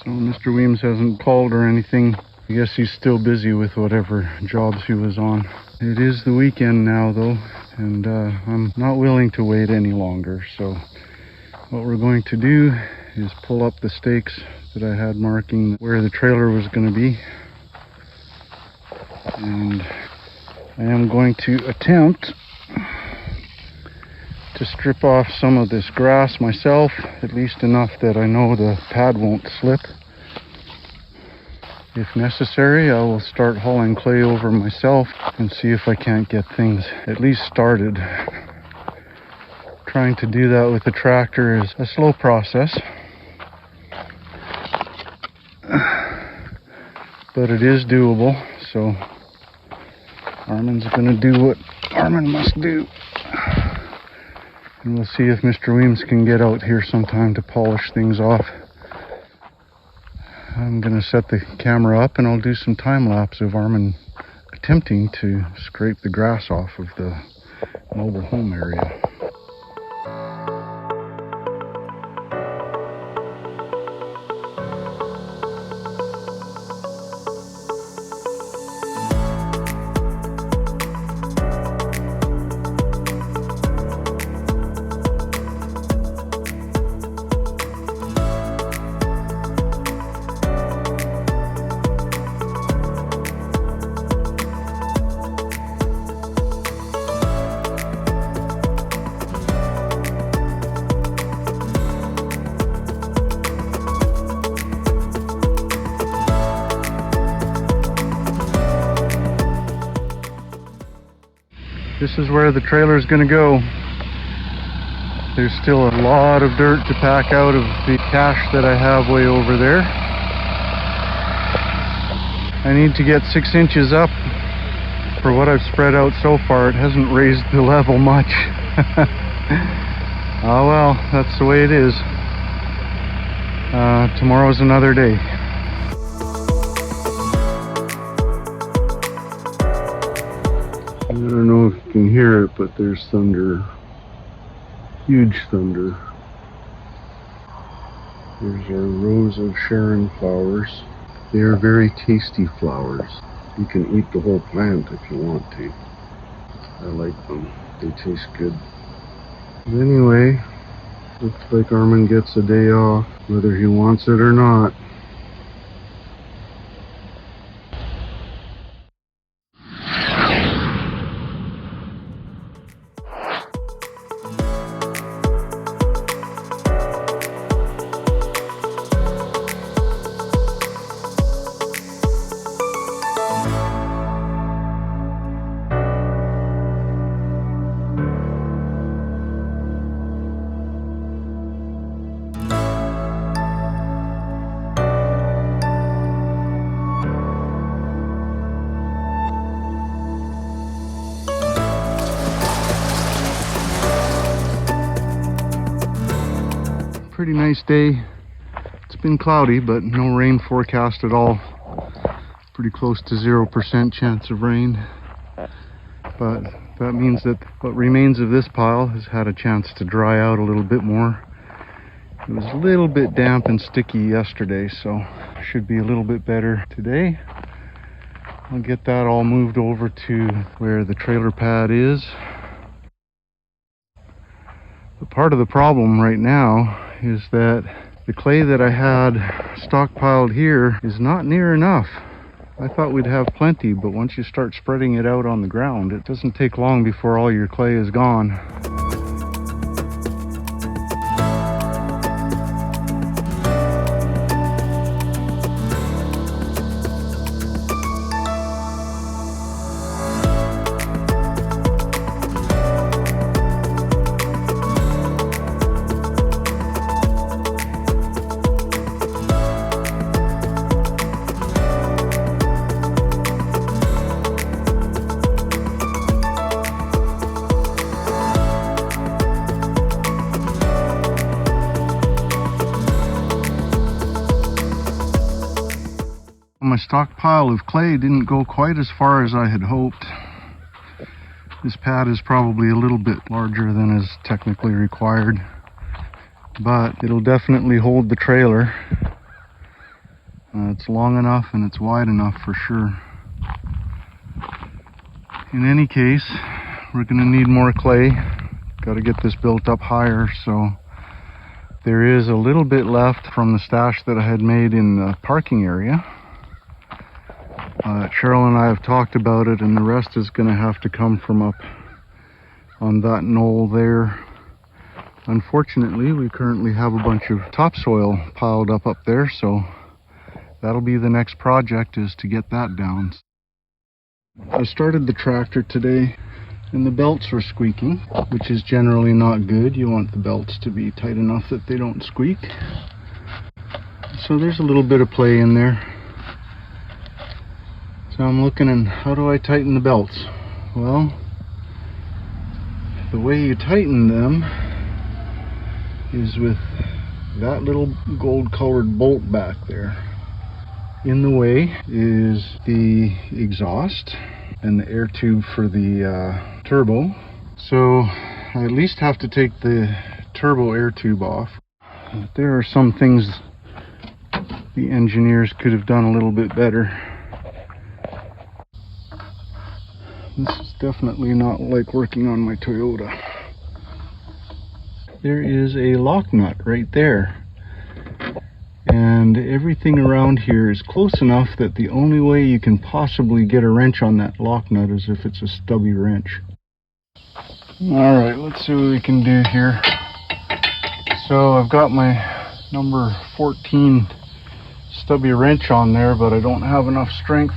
So Mr. Weems hasn't called or anything. I guess he's still busy with whatever jobs he was on. It is the weekend now though, and I'm not willing to wait any longer. So what we're going to do is pull up the stakes that I had marking where the trailer was going to be. And I am going to attempt to strip off some of this grass myself, at least enough that I know the pad won't slip. If necessary, I will start hauling clay over myself and see if I can't get things at least started. Trying to do that with the tractor is a slow process, but it is doable. So Armin's going to do what Armin must do. And we'll see if Mr. Weems can get out here sometime to polish things off. I'm going to set the camera up and I'll do some time lapse of Armin attempting to scrape the grass off of the mobile home area. This is where the trailer is going to go. There's still a lot of dirt to pack out of the cache that I have way over there. I need to get 6 inches up. For what I've spread out so far, it hasn't raised the level much. Oh well, that's the way it is. Tomorrow's another day. I don't know if you can hear it, but there's thunder. Huge thunder. Here's our rows of Sharon flowers. They are very tasty flowers. You can eat the whole plant if you want to. I like them. They taste good. But anyway, looks like Armin gets a day off, whether he wants it or not. Pretty nice day. It's been cloudy, but no rain forecast at all. Pretty close to 0% chance of rain. But that means that what remains of this pile has had a chance to dry out a little bit more. It was a little bit damp and sticky yesterday, so should be a little bit better today. I'll get that all moved over to where the trailer pad is. But part of the problem right now is that the clay that I had stockpiled here is not near enough. I thought we'd have plenty, but once you start spreading it out on the ground, it doesn't take long before all your clay is gone. My stockpile of clay didn't go quite as far as I had hoped. This pad is probably a little bit larger than is technically required, but it'll definitely hold the trailer. It's long enough and it's wide enough for sure. In any case, we're going to need more clay. Got to get this built up higher, so there is a little bit left from the stash that I had made in the parking area. Cheryl and I have talked about it, and the rest is going to have to come from up on that knoll there. Unfortunately, we currently have a bunch of topsoil piled up there, so that'll be the next project, is to get that down. I started the tractor today and the belts were squeaking, which is generally not good. You want the belts to be tight enough that they don't squeak. So there's a little bit of play in there. So I'm looking at how do I tighten the belts? Well, the way you tighten them is with that little gold colored bolt back there. In the way is the exhaust and the air tube for the turbo. So I at least have to take the turbo air tube off. There are some things the engineers could have done a little bit better. This is definitely not like working on my Toyota. There is a lock nut right there. And everything around here is close enough that the only way you can possibly get a wrench on that lock nut is if it's a stubby wrench. Alright, let's see what we can do here. So I've got my number 14 stubby wrench on there, but I don't have enough strength.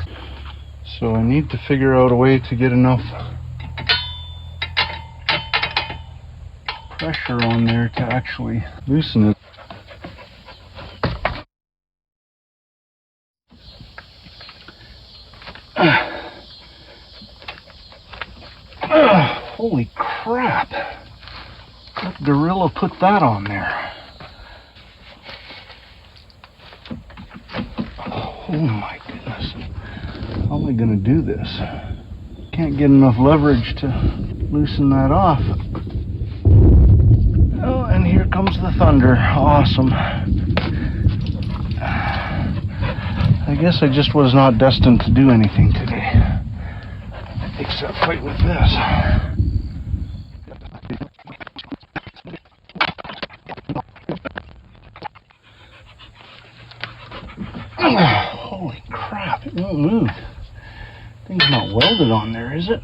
So I need to figure out a way to get enough pressure on there to actually loosen it. Holy crap! What gorilla put that on there? Oh my goodness. How am I going to do this? Can't get enough leverage to loosen that off. Oh, and here comes the thunder. Awesome. I guess I just was not destined to do anything today, except fight with this. Holy crap, it won't move. Thing's not welded on there, is it?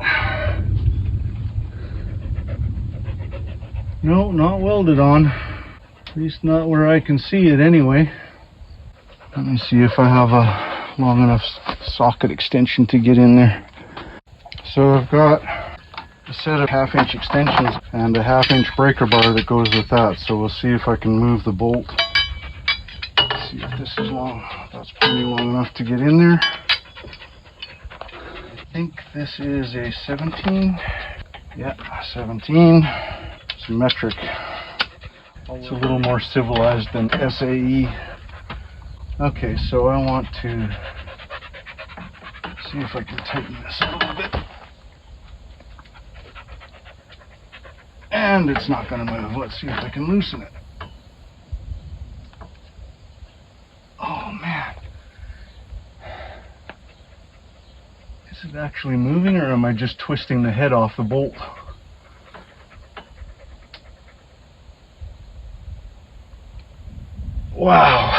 No, not welded on. At least not where I can see it anyway. Let me see if I have a long enough socket extension to get in there. So I've got a set of 1/2-inch extensions and a 1/2-inch breaker bar that goes with that. So we'll see if I can move the bolt. Let's see if this is long. That's pretty long enough to get in there. I think this is a 17. Yeah, 17. Symmetric. It's a little more civilized than SAE. Okay, so I want to see if I can tighten this a little bit. And it's not going to move. Let's see if I can loosen it. Oh man. Is it actually moving, or am I just twisting the head off the bolt? Wow.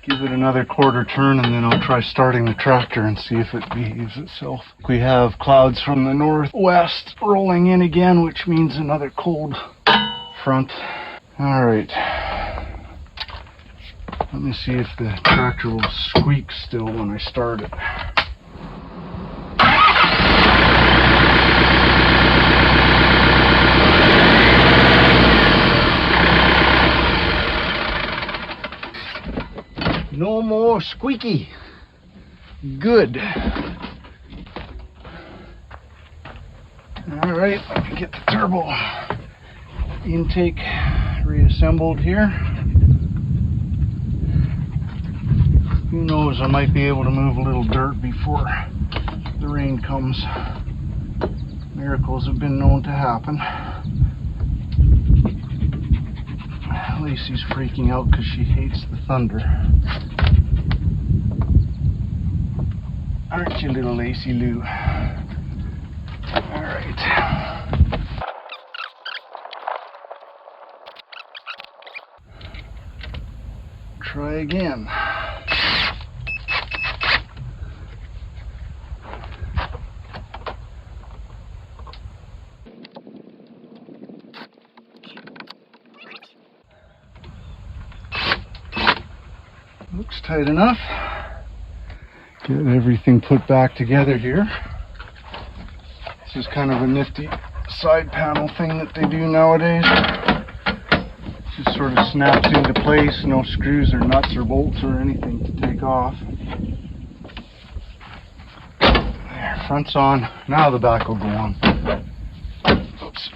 Give it another quarter turn and then I'll try starting the tractor and see if it behaves itself. We have clouds from the northwest rolling in again, which means another cold front. Alright. Let me see if the tractor will squeak still when I start it. No more squeaky. Good. All right, let me get the turbo intake reassembled here. Who knows, I might be able to move a little dirt before the rain comes. Miracles have been known to happen. Lacey's freaking out because she hates the thunder. Aren't you, little Lacey Lou? Alright. Try again. Looks tight enough. Get everything put back together here. This is kind of a nifty side panel thing that they do nowadays. Just sort of snaps into place, no screws or nuts or bolts or anything to take off. There, front's on. Now the back will go on. Oops.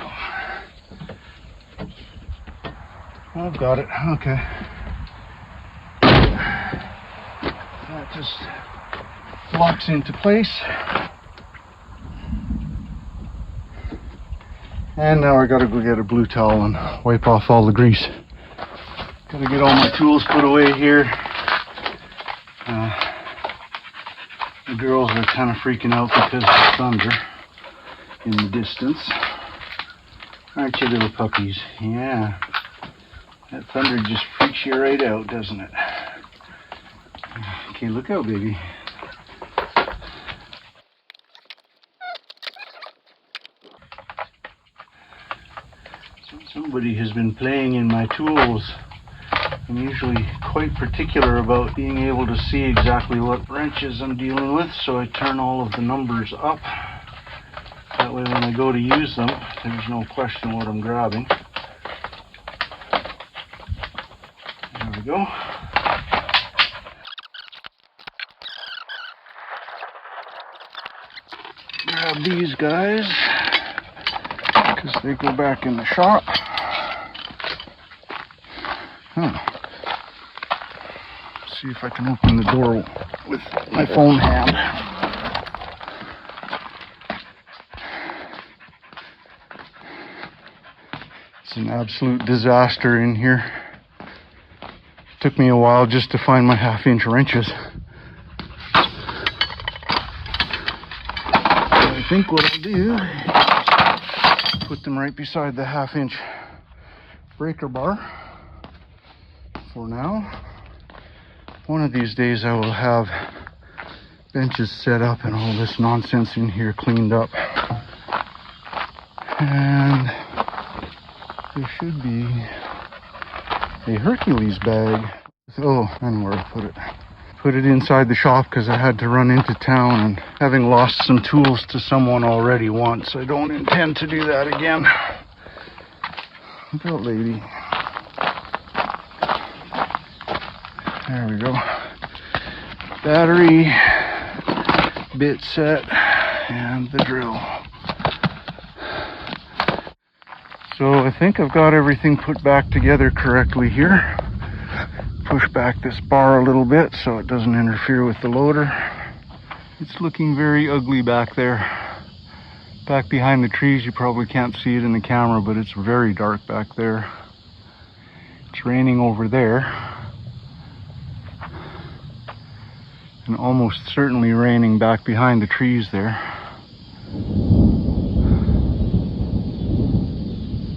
I've got it. Okay. That just locks into place. And now I gotta go get a blue towel and wipe off all the grease. Gotta get all my tools put away here. The girls are kind of freaking out because of the thunder in the distance. Aren't you, little puppies? Yeah. That thunder just freaks you right out, doesn't it? Okay, look out, baby. Somebody has been playing in my tools. I'm usually quite particular about being able to see exactly what wrenches I'm dealing with, so I turn all of the numbers up. That way when I go to use them, there's no question what I'm grabbing. There we go. Grab these guys, because they go back in the shop. See if I can open the door with my phone hand. It's an absolute disaster in here. Took me a while just to find my 1/2-inch wrenches. I think what I'll do is put them right beside the 1/2-inch breaker bar for now. One of these days I will have benches set up and all this nonsense in here cleaned up. And there should be a Hercules bag. Oh, I know where to put it. Put it inside the shop because I had to run into town, and having lost some tools to someone already once, I don't intend to do that again. Look out, lady. There we go. Battery, bit set, and the drill. So I think I've got everything put back together correctly here. Push back this bar a little bit so it doesn't interfere with the loader. It's looking very ugly back there. Back behind the trees, you probably can't see it in the camera, but it's very dark back there. It's raining over there. And almost certainly raining back behind the trees there.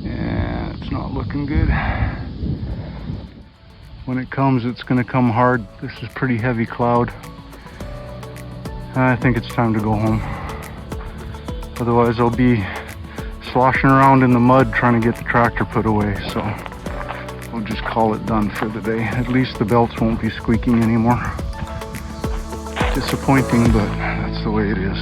Yeah, it's not looking good. When it comes, it's going to come hard. This is pretty heavy cloud. I think it's time to go home. Otherwise I'll be sloshing around in the mud trying to get the tractor put away. So we'll just call it done for the day. At least the belts won't be squeaking anymore. Disappointing, but that's the way it is.